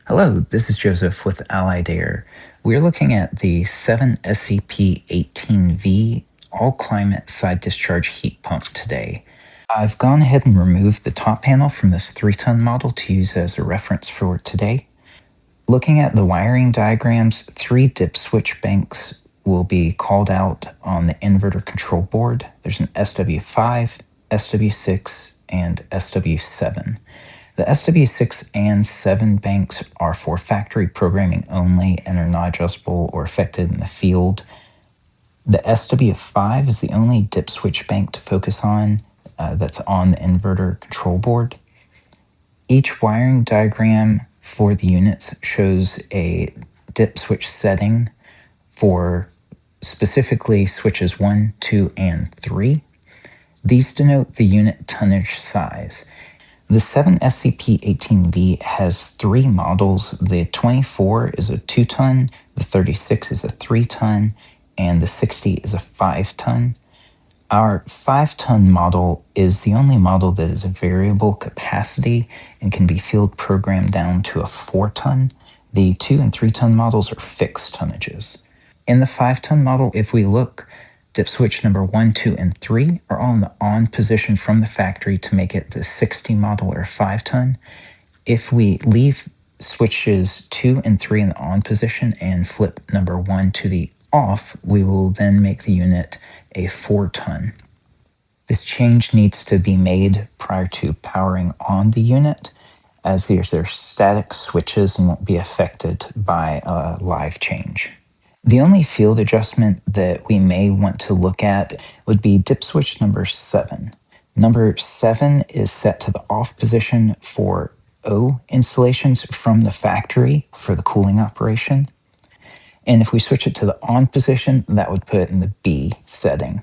Hello, this is Joseph with Allied Air. We're looking at the 7SCP18V all-climate side discharge heat pump today. I've gone ahead and removed the top panel from this 3-ton model to use as a reference for today. Looking at the wiring diagrams, 3 dip switch banks will be called out on the inverter control board. There's an SW5, SW6, and SW7. The SW6 and 7 banks are for factory programming only and are not adjustable or affected in the field. The SW5 is the only dip switch bank to focus on that's on the inverter control board. Each wiring diagram for the units shows a dip switch setting for specifically switches 1, 2, and 3. These denote the unit tonnage size. The 7SCP18V has 3 models. The 24 is a 2-ton, the 36 is a 3-ton, and the 60 is a 5-ton. Our 5-ton model is the only model that is a variable capacity and can be field programmed down to a 4-ton. The 2 and 3-ton models are fixed tonnages. In the 5-ton model, if we look, dip switch number 1, 2, and 3 are all in the on position from the factory to make it the 60 model or 5-ton. If we leave switches 2 and 3 in the on position and flip number 1 to the off, we will then make the unit a 4-ton. This change needs to be made prior to powering on the unit, as these are static switches and won't be affected by a live change. The only field adjustment that we may want to look at would be dip switch number 7. Number 7 is set to the off position for O installations from the factory for the cooling operation. And if we switch it to the on position, that would put it in the B setting.